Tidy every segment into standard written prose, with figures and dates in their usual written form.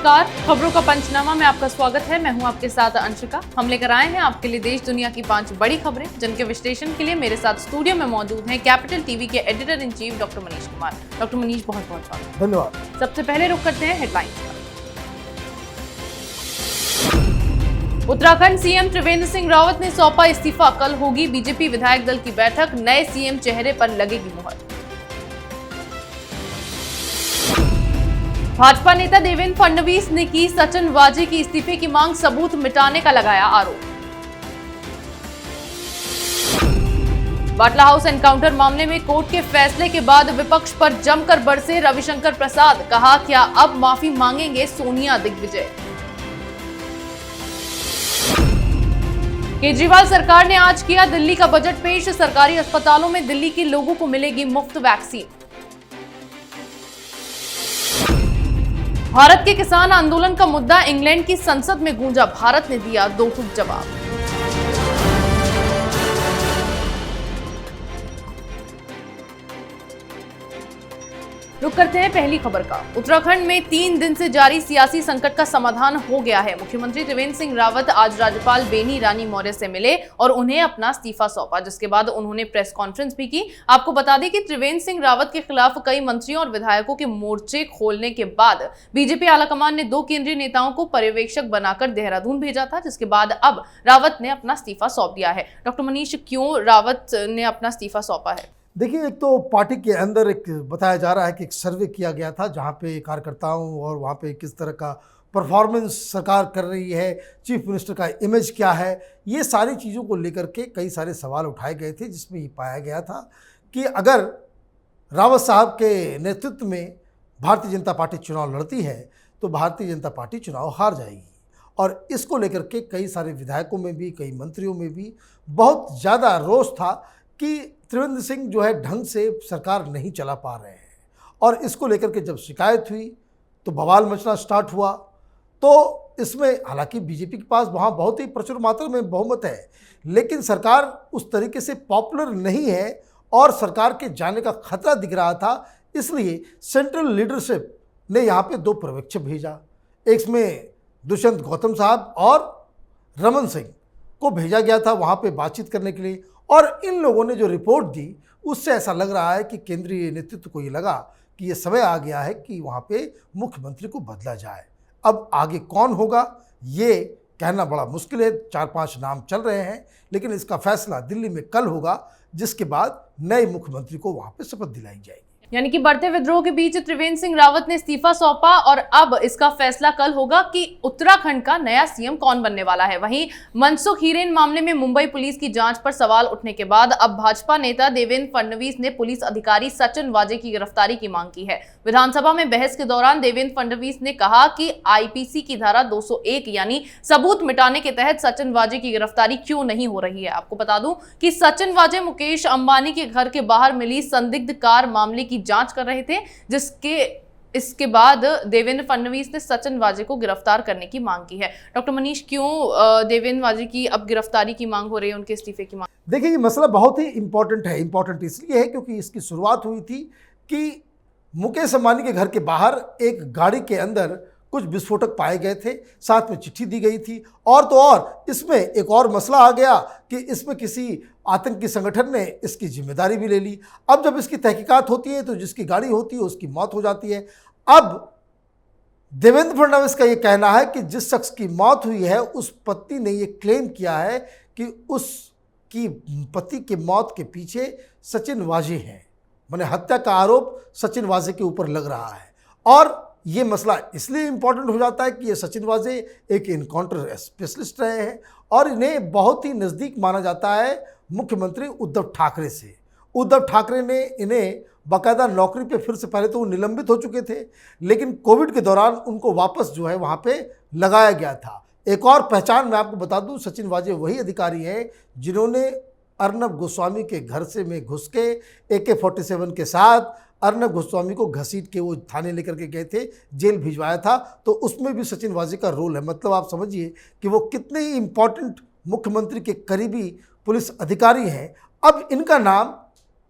नमस्कार, खबरों का पंचनामा में आपका स्वागत है। मैं हूं आपके साथ अंशिका। हम लेकर आए हैं आपके लिए देश दुनिया की 5 बड़ी खबरें, जिनके विश्लेषण के लिए मेरे साथ स्टूडियो में मौजूद हैं कैपिटल टीवी के editor in chief doctor Manish Kumar. Doctor Manish, बहुत बहुत स्वागत। धन्यवाद। सबसे पहले रुक करते हैं हेडलाइंस पर। उत्तराखंड सीएम त्रिवेंद्र सिंह रावत ने सौंपा इस्तीफा। कल होगी बीजेपी विधायक दल की बैठक, नए सीएम चेहरे पर लगेगी मुहर। भाजपा नेता देवेंद्र फडणवीस ने की सचिन वाजे की इस्तीफे की मांग, सबूत मिटाने का लगाया आरोप। बाटला हाउस एनकाउंटर मामले में कोर्ट के फैसले के बाद विपक्ष पर जमकर बरसे रविशंकर प्रसाद। कहा, क्या अब माफी मांगेंगे सोनिया दिग्विजय। केजरीवाल सरकार ने आज किया दिल्ली का बजट पेश। सरकारी अस्पतालों में दिल्ली के लोगों को मिलेगी मुफ्त वैक्सीन। भारत के किसान आंदोलन का मुद्दा इंग्लैंड की संसद में गूंजा। भारत ने दिया दो टूक जवाब। रुक करते हैं पहली खबर का। उत्तराखंड में 3 दिन से जारी सियासी संकट का समाधान हो गया है। मुख्यमंत्री त्रिवेंद्र सिंह रावत आज राज्यपाल बेनी रानी मौर्य से मिले और उन्हें अपना इस्तीफा सौंपा, जिसके बाद उन्होंने प्रेस कॉन्फ्रेंस भी की। आपको बता दें कि त्रिवेंद्र सिंह रावत के खिलाफ कई मंत्रियों और विधायकों के मोर्चे खोलने के बाद बीजेपी आलाकमान ने 2 केंद्रीय नेताओं को पर्यवेक्षक बनाकर देहरादून भेजा था, जिसके बाद अब रावत ने अपना इस्तीफा सौंप दिया है। डॉक्टर मनीष, क्यों रावत ने अपना इस्तीफा सौंपा है? देखिए, एक तो पार्टी के अंदर एक बताया जा रहा है कि एक सर्वे किया गया था जहां पे कार्यकर्ताओं और वहां पे किस तरह का परफॉर्मेंस सरकार कर रही है, चीफ मिनिस्टर का इमेज क्या है, ये सारी चीज़ों को लेकर के कई सारे सवाल उठाए गए थे, जिसमें ये पाया गया था कि अगर रावत साहब के नेतृत्व में भारतीय जनता पार्टी चुनाव लड़ती है तो भारतीय जनता पार्टी चुनाव हार जाएगी। और इसको लेकर के कई सारे विधायकों में भी, कई मंत्रियों में भी बहुत ज़्यादा रोष था कि त्रिवेंद्र सिंह जो है ढंग से सरकार नहीं चला पा रहे हैं। और इसको लेकर के जब शिकायत हुई तो बवाल मचना स्टार्ट हुआ। तो इसमें हालांकि बीजेपी के पास वहाँ बहुत ही प्रचुर मात्रा में बहुमत है, लेकिन सरकार उस तरीके से पॉपुलर नहीं है और सरकार के जाने का खतरा दिख रहा था। इसलिए सेंट्रल लीडरशिप ने यहाँ पे 2 पर्यवेक्षक भेजा। एक में दुष्यंत गौतम साहब और रमन सिंह को भेजा गया था वहाँ पे बातचीत करने के लिए। और इन लोगों ने जो रिपोर्ट दी उससे ऐसा लग रहा है कि केंद्रीय नेतृत्व को ये लगा कि ये समय आ गया है कि वहाँ पे मुख्यमंत्री को बदला जाए। अब आगे कौन होगा ये कहना बड़ा मुश्किल है। 4-5 नाम चल रहे हैं, लेकिन इसका फैसला दिल्ली में कल होगा, जिसके बाद नए मुख्यमंत्री को वहाँ पे शपथ दिलाई जाएगी। यानी कि बढ़ते विद्रोह के बीच त्रिवेंद्र सिंह रावत ने इस्तीफा सौंपा और अब इसका फैसला कल होगा कि उत्तराखंड का नया सीएम कौन बनने वाला है। वहीं मनसुख हीरेन मामले में मुंबई पुलिस की जांच पर सवाल उठने के बाद अब भाजपा नेता देवेंद्र फडणवीस ने पुलिस अधिकारी सचिन वाजे की गिरफ्तारी की मांग की है। विधानसभा में बहस के दौरान देवेंद्र फडणवीस ने कहा कि आईपीसी की धारा 201 यानी सबूत मिटाने के तहत सचिन वाजे की गिरफ्तारी क्यों नहीं हो रही है। आपको बता दूं कि सचिन वाजे मुकेश अंबानी के घर के बाहर मिली संदिग्ध कार मामले की जांच कर रहे थे, इसके बाद देवेंद्र फडणवीस ने सचिन वाजे को गिरफ्तार करने की मांग की है। डॉक्टर मनीष, क्यों देवेंद्र वाजे की अब गिरफ्तारी की मांग हो रही है, उनके इस्तीफे की मांग? देखिए, ये मसला बहुत ही इंपॉर्टेंट है। इंपॉर्टेंट इसलिए है क्योंकि इसकी शुरुआत हुई थी कि मुकेश अंबानी के घर के बाहर एक गाड़ी के अंदर कुछ विस्फोटक पाए गए थे, साथ में चिट्ठी दी गई थी। और तो और इसमें एक और मसला आ गया कि इसमें किसी आतंकी संगठन ने इसकी जिम्मेदारी भी ले ली। अब जब इसकी तहकीकात होती है तो जिसकी गाड़ी होती है उसकी मौत हो जाती है। अब देवेंद्र फडणवीस का ये कहना है कि जिस शख्स की मौत हुई है उस पत्नी ने ये क्लेम किया है कि उसकी पति के मौत के पीछे सचिन वाजे हैं, माने हत्या का आरोप सचिन वाजे के ऊपर लग रहा है। और ये मसला इसलिए इम्पॉर्टेंट हो जाता है कि ये सचिन वाजे एक इनकाउंटर स्पेशलिस्ट रहे हैं और इन्हें बहुत ही नज़दीक माना जाता है मुख्यमंत्री उद्धव ठाकरे से। उद्धव ठाकरे ने इन्हें बाकायदा नौकरी पे, फिर से पहले तो वो निलंबित हो चुके थे, लेकिन कोविड के दौरान उनको वापस जो है वहाँ पे लगाया गया था। एक और पहचान मैं आपको बता दूँ, सचिन वाजे वही अधिकारी हैं जिन्होंने अर्नब गोस्वामी के घर से में घुस के AK-47 के साथ अर्नब गोस्वामी को घसीट के वो थाने लेकर के गए थे, जेल भिजवाया था। तो उसमें भी सचिन वाजे का रोल है। मतलब आप समझिए कि वो कितने ही इम्पॉर्टेंट मुख्यमंत्री के करीबी पुलिस अधिकारी हैं। अब इनका नाम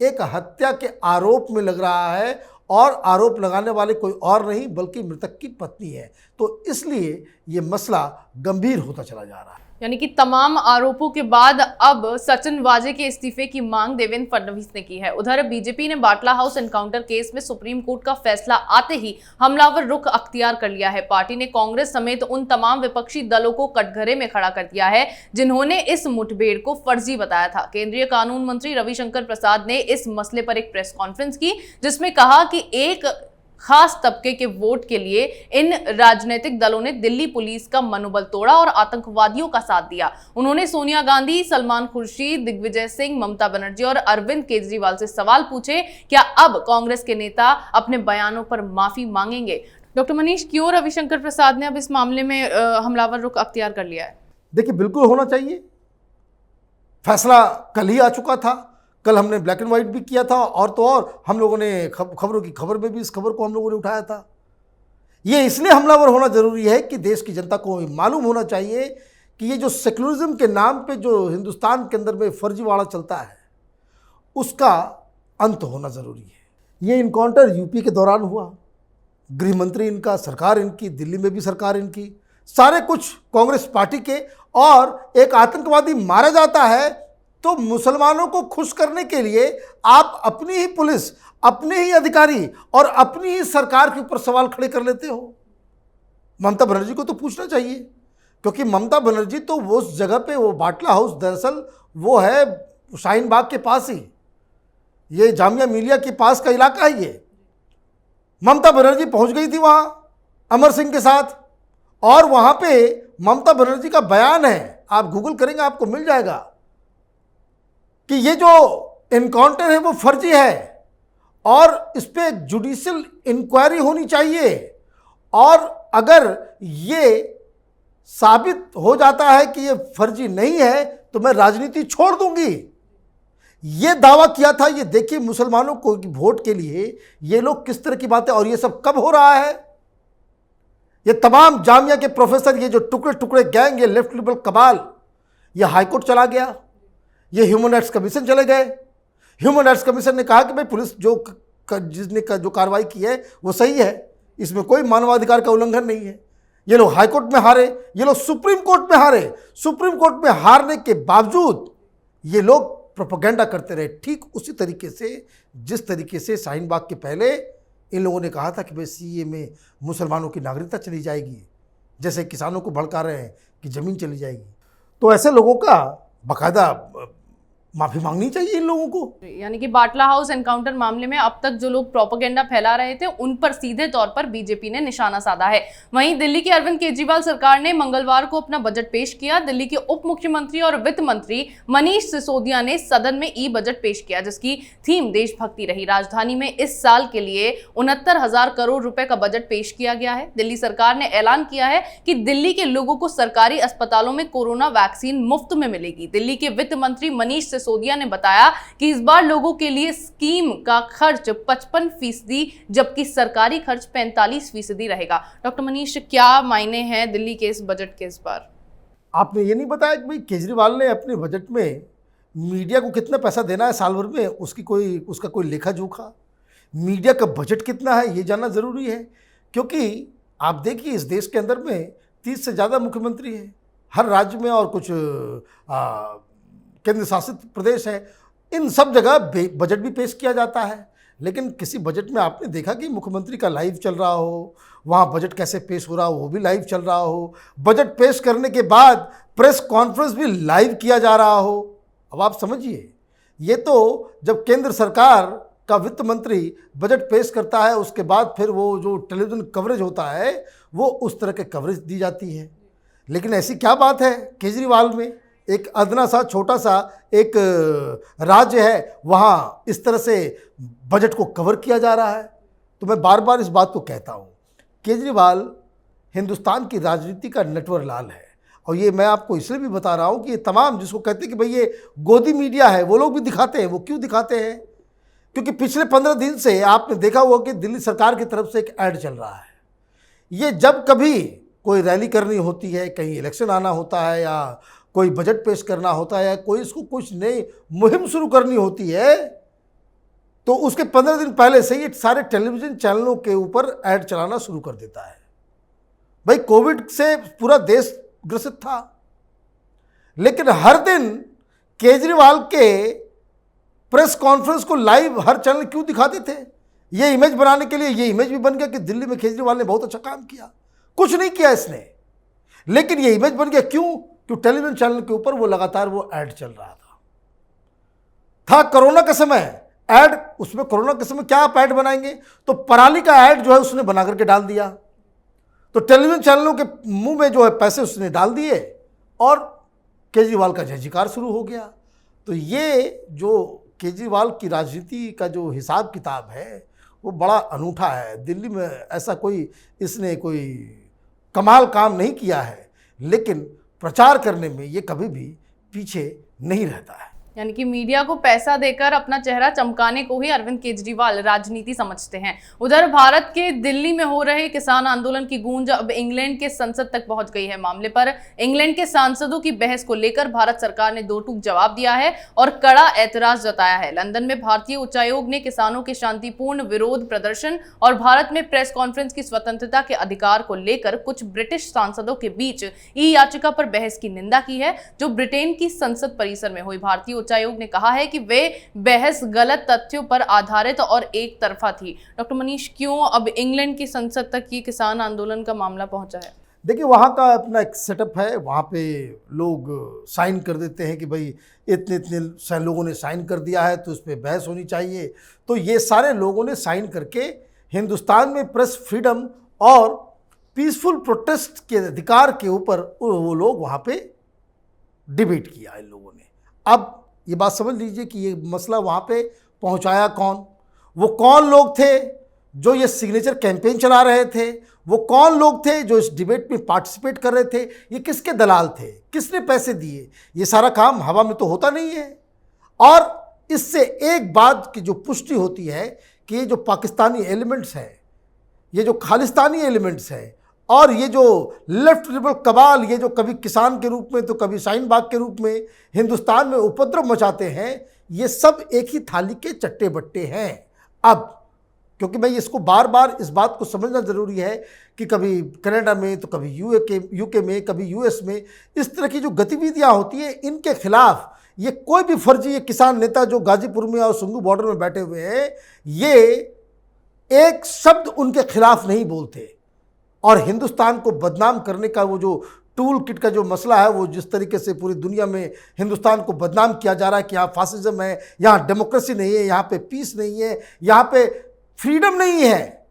एक हत्या के आरोप में लग रहा है और आरोप लगाने वाले कोई और नहीं बल्कि मृतक की पत्नी है। तो इसलिए ये मसला गंभीर होता चला जा रहा है। यानी कि तमाम आरोपों के बाद अब सचिन वाजे के इस्तीफे की मांग देवेंद्र फडणवीस ने की है। उधर बीजेपी ने बाटला हाउस एनकाउंटर केस में सुप्रीम कोर्ट का फैसला आते ही हमलावर रुख अख्तियार कर लिया है। पार्टी ने कांग्रेस समेत उन तमाम विपक्षी दलों को कटघरे में खड़ा कर दिया है जिन्होंने इस मुठभेड़ को फर्जी बताया था। केंद्रीय कानून मंत्री रविशंकर प्रसाद ने इस मसले पर एक प्रेस कॉन्फ्रेंस की जिसमें कहा कि एक खास तबके के वोट के लिए इन राजनीतिक दलों ने दिल्ली पुलिस का मनोबल तोड़ा और आतंकवादियों का साथ दिया। उन्होंने सोनिया गांधी, सलमान खुर्शीद, दिग्विजय सिंह, ममता बनर्जी और अरविंद केजरीवाल से सवाल पूछे, क्या अब कांग्रेस के नेता अपने बयानों पर माफी मांगेंगे? डॉक्टर मनीष, क्यों रविशंकर प्रसाद ने अब इस मामले में हमलावर रुख अख्तियार कर लिया है? देखिए, बिल्कुल होना चाहिए। फैसला कल ही आ चुका था। कल हमने ब्लैक एंड व्हाइट भी किया था और तो और हम लोगों ने खबरों की खबर में भी इस खबर को हम लोगों ने उठाया था। ये इसलिए हमलावर होना जरूरी है कि देश की जनता को मालूम होना चाहिए कि ये जो सेक्युलरिज्म के नाम पे जो हिंदुस्तान के अंदर में फर्जीवाड़ा चलता है उसका अंत होना जरूरी है। ये इनकाउंटर यूपी के दौरान हुआ। गृह मंत्री इनका, सरकार इनकी, दिल्ली में भी सरकार इनकी, सारे कुछ कांग्रेस पार्टी के, और एक आतंकवादी मारा जाता है तो मुसलमानों को खुश करने के लिए आप अपनी ही पुलिस, अपने ही अधिकारी और अपनी ही सरकार के ऊपर सवाल खड़े कर लेते हो। ममता बनर्जी को तो पूछना चाहिए, क्योंकि ममता बनर्जी तो वो उस जगह पे, वो बाटला हाउस दरअसल वो है शाहीन बाग के पास ही, ये जामिया मिलिया के पास का इलाका है। ये ममता बनर्जी पहुंच गई थी वहां अमर सिंह के साथ, और वहां पे ममता बनर्जी का बयान है, आप गूगल करेंगे आपको मिल जाएगा कि ये जो एनकाउंटर है वो फर्जी है और इस पर जुडिशियल इंक्वायरी होनी चाहिए, और अगर ये साबित हो जाता है कि ये फर्जी नहीं है तो मैं राजनीति छोड़ दूंगी। ये दावा किया था। ये देखिए मुसलमानों को वोट के लिए ये लोग किस तरह की बातें, और ये सब कब हो रहा है? ये तमाम जामिया के प्रोफेसर, ये जो टुकड़े टुकड़े गैंग, ये लेफ्ट लिबरल कबाल, ये हाईकोर्ट चला गया, ये ह्यूमन राइट्स कमीशन चले गए। ह्यूमन राइट्स कमीशन ने कहा कि भाई पुलिस जिसने जो कार्रवाई की है वो सही है, इसमें कोई मानवाधिकार का उल्लंघन नहीं है। ये लोग हाई कोर्ट में हारे, ये लोग सुप्रीम कोर्ट में हारे। सुप्रीम कोर्ट में हारने के बावजूद ये लोग प्रोपेगेंडा करते रहे, ठीक उसी तरीके से जिस तरीके से शाहीन बाग के पहले इन लोगों ने कहा था कि भाई सीए में मुसलमानों की नागरिकता चली जाएगी, जैसे किसानों को भड़का रहे हैं कि ज़मीन चली जाएगी। तो ऐसे लोगों का बाकायदा माफी मांगनी चाहिए इन लोगों को। यानी कि बाटला हाउस एनकाउंटर मामले में अब तक जो लोग प्रोपेगेंडा फैला रहे थे उन पर सीधे तौर पर बीजेपी ने निशाना साधा है। वहीं दिल्ली की अरविंद केजरीवाल सरकार ने मंगलवार को अपना बजट पेश किया। दिल्ली के उप मुख्यमंत्री और वित्त मंत्री मनीष सिसोदिया ने सदन में ई बजट पेश किया जिसकी थीम देशभक्ति रही। राजधानी में इस साल के लिए 69,000 करोड़ रुपए का बजट पेश किया गया है। दिल्ली सरकार ने ऐलान किया है कि दिल्ली के लोगों को सरकारी अस्पतालों में कोरोना वैक्सीन मुफ्त में मिलेगी। दिल्ली के वित्त मंत्री मनीष सिसोदिया ने बताया कि इस बार लोगों के लिए स्कीम का खर्च 55% जबकि सरकारी खर्च 45% रहेगा। डॉक्टर मनीष, क्या मायने हैं दिल्ली के इस बजट के इस बार? आपने ये नहीं बताया कि भाई केजरीवाल ने अपने बजट में मीडिया को कितना पैसा देना है साल भर में, उसका कोई लेखा जोखा, मीडिया का बजट कितना है ये जानना जरूरी है। क्योंकि आप देखिए इस देश के अंदर में 30 से ज़्यादा मुख्यमंत्री हैं हर राज्य में, और कुछ केंद्र शासित प्रदेश है, इन सब जगह बजट भी पेश किया जाता है। लेकिन किसी बजट में आपने देखा कि मुख्यमंत्री का लाइव चल रहा हो, वहाँ बजट कैसे पेश हो रहा हो वो भी लाइव चल रहा हो, बजट पेश करने के बाद प्रेस कॉन्फ्रेंस भी लाइव किया जा रहा हो। अब आप समझिए, ये तो जब केंद्र सरकार का वित्त मंत्री बजट पेश करता है उसके बाद फिर वो जो टेलीविज़न कवरेज होता है वो उस तरह के कवरेज दी जाती है। लेकिन ऐसी क्या बात है केजरीवाल में, एक अदना सा छोटा सा एक राज्य है, वहाँ इस तरह से बजट को कवर किया जा रहा है। तो मैं बार बार इस बात को कहता हूँ, केजरीवाल हिंदुस्तान की राजनीति का नटवर लाल है। और ये मैं आपको इसलिए भी बता रहा हूँ कि ये तमाम जिसको कहते हैं कि भाई ये गोदी मीडिया है, वो लोग भी दिखाते हैं। वो क्यों दिखाते हैं? क्योंकि पिछले 15 दिन से आपने देखा हुआ कि दिल्ली सरकार की तरफ से एक ऐड चल रहा है। ये जब कभी कोई रैली करनी होती है, कहीं इलेक्शन आना होता है, या कोई बजट पेश करना होता है, या कोई इसको कुछ नई मुहिम शुरू करनी होती है, तो उसके 15 दिन पहले से ये सारे टेलीविजन चैनलों के ऊपर ऐड चलाना शुरू कर देता है। भाई कोविड से पूरा देश ग्रसित था, लेकिन हर दिन केजरीवाल के प्रेस कॉन्फ्रेंस को लाइव हर चैनल क्यों दिखाते थे? ये इमेज बनाने के लिए। ये इमेज भी बन गया कि दिल्ली में केजरीवाल ने बहुत अच्छा काम किया। कुछ नहीं किया इसने, लेकिन ये इमेज बन गया। क्यों? क्यों टेलीविजन चैनल के ऊपर वो लगातार वो ऐड चल रहा था कोरोना के समय ऐड। उसमें कोरोना के समय क्या आप ऐड बनाएंगे? तो पराली का ऐड जो है उसने बना करके डाल दिया। तो टेलीविजन चैनलों के मुंह में जो है पैसे उसने डाल दिए और केजरीवाल का जय जयकार शुरू हो गया। तो ये जो केजरीवाल की राजनीति का जो हिसाब किताब है वो बड़ा अनूठा है। दिल्ली में ऐसा कोई इसने कोई कमाल काम नहीं किया है, लेकिन प्रचार करने में ये कभी भी पीछे नहीं रहता है। यानी कि मीडिया को पैसा देकर अपना चेहरा चमकाने को ही अरविंद केजरीवाल राजनीति समझते हैं। उधर भारत के दिल्ली में हो रहे किसान आंदोलन की गूंज अब इंग्लैंड के संसद तक पहुंच गई है। मामले पर इंग्लैंड के सांसदों की बहस को लेकर भारत सरकार ने दो टूक जवाब दिया है और कड़ा ऐतराज जताया है। लंदन में भारतीय उच्चायोग ने किसानों के शांतिपूर्ण विरोध प्रदर्शन और भारत में प्रेस कॉन्फ्रेंस की स्वतंत्रता के अधिकार को लेकर कुछ ब्रिटिश सांसदों के बीच ई याचिका पर बहस की निंदा की है, जो ब्रिटेन की संसद परिसर में हुई। भारतीय उच्चायोग ने कहा है कि वे बहस गलत तथ्यों पर आधारित और एक तरफा थी। डॉक्टर मनीष, क्यों अब इंग्लैंड की संसद तक ये किसान आंदोलन का मामला पहुंचा है? देखिए, वहाँ का अपना एक सेटअप है। वहाँ पे लोग साइन कर देते हैं कि भाई इतने इतने लोगों ने साइन कर दिया है तो उस पर बहस होनी चाहिए। तो ये सारे लोगों ने साइन करके हिंदुस्तान में प्रेस फ्रीडम और पीसफुल प्रोटेस्ट के अधिकार के ऊपर वो लोग वहाँ पे डिबेट किया इन लोगों ने। अब ये बात समझ लीजिए कि ये मसला वहाँ पे पहुँचाया कौन? वो कौन लोग थे जो ये सिग्नेचर कैंपेन चला रहे थे? वो कौन लोग थे जो इस डिबेट में पार्टिसिपेट कर रहे थे? ये किसके दलाल थे? किसने पैसे दिए? ये सारा काम हवा में तो होता नहीं है। और इससे एक बात की जो पुष्टि होती है कि ये जो पाकिस्तानी एलिमेंट्स हैं, ये जो खालिस्तानी एलिमेंट्स हैं और ये जो लेफ्ट लिबरल कबाल, ये जो कभी किसान के रूप में तो कभी शाहीन बाग के रूप में हिंदुस्तान में उपद्रव मचाते हैं, ये सब एक ही थाली के चट्टे बट्टे हैं। अब क्योंकि मैं इसको बार बार इस बात को समझना ज़रूरी है कि कभी कनाडा में तो कभी यूके में, कभी यूएस में इस तरह की जो गतिविधियां होती हैं, इनके खिलाफ ये कोई भी फर्जी ये किसान नेता जो गाजीपुर में और सुंगू बॉर्डर में बैठे हुए हैं, ये एक शब्द उनके खिलाफ नहीं बोलते। और हिंदुस्तान को बदनाम करने का वो जो टूल किट का जो मसला है, वो जिस तरीके से पूरी दुनिया में हिंदुस्तान को बदनाम किया जा रहा है कि यहाँ फासिज्म है, यहाँ डेमोक्रेसी नहीं है, यहाँ पे पीस नहीं है, यहाँ पे फ्रीडम नहीं है,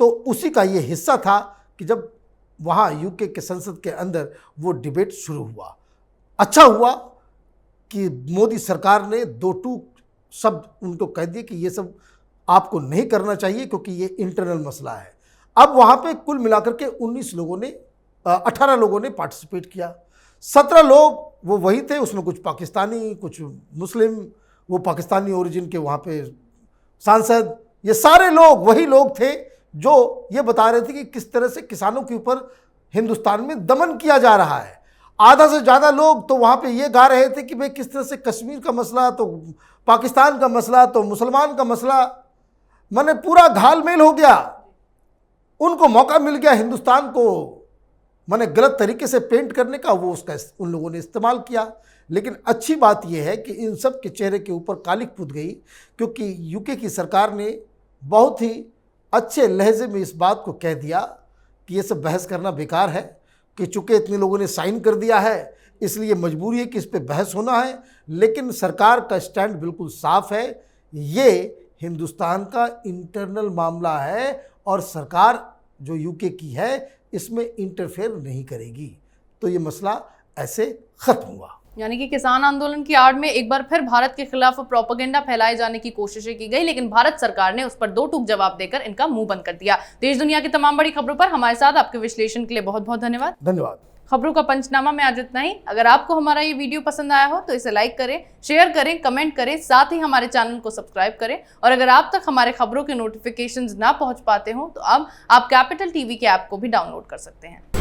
तो उसी का ये हिस्सा था कि जब वहाँ यूके के संसद के अंदर वो डिबेट शुरू हुआ। अच्छा हुआ कि मोदी सरकार ने दो टूक शब्द उनको कह दिए कि ये सब आपको नहीं करना चाहिए क्योंकि ये इंटरनल मसला है। अब वहाँ पे कुल मिलाकर के 18 लोगों ने पार्टिसिपेट किया। 17 लोग वो वही थे, उसमें कुछ पाकिस्तानी, कुछ मुस्लिम, वो पाकिस्तानी ओरिजिन के वहाँ पे सांसद, ये सारे लोग वही लोग थे जो ये बता रहे थे कि किस तरह से किसानों के ऊपर हिंदुस्तान में दमन किया जा रहा है। आधा से ज़्यादा लोग तो वहाँ पे ये गा रहे थे कि भाई किस तरह से कश्मीर का मसला, तो पाकिस्तान का मसला, तो मुसलमान का मसला, माने पूरा घालमेल हो गया। उनको मौका मिल गया हिंदुस्तान को माने गलत तरीके से पेंट करने का, वो उसका उन लोगों ने इस्तेमाल किया। लेकिन अच्छी बात यह है कि इन सब के चेहरे के ऊपर कालिक पुत गई, क्योंकि यूके की सरकार ने बहुत ही अच्छे लहजे में इस बात को कह दिया कि ये सब बहस करना बेकार है, कि चूँकि इतने लोगों ने साइन कर दिया है इसलिए मजबूरी है कि इस पर बहस होना है। लेकिन सरकार का स्टैंड बिल्कुल साफ है, ये हिंदुस्तान का इंटरनल मामला है और सरकार जो यूके की है इसमें इंटरफेयर नहीं करेगी। तो ये मसला ऐसे ख़त्म हुआ। यानी कि किसान आंदोलन की आड़ में एक बार फिर भारत के खिलाफ प्रोपेगेंडा फैलाए जाने की कोशिशें की गई, लेकिन भारत सरकार ने उस पर दो टूक जवाब देकर इनका मुंह बंद कर दिया। देश दुनिया की तमाम बड़ी खबरों पर हमारे साथ आपके विश्लेषण के लिए बहुत बहुत धन्यवाद। धन्यवाद। खबरों का पंचनामा में आज इतना ही। अगर आपको हमारा ये वीडियो पसंद आया हो तो इसे लाइक करें, शेयर करें, कमेंट करें, साथ ही हमारे चैनल को सब्सक्राइब करें। और अगर आप तक हमारे खबरों के नोटिफिकेशंस ना पहुंच पाते हो तो अब आप कैपिटल टीवी के ऐप को भी डाउनलोड कर सकते हैं।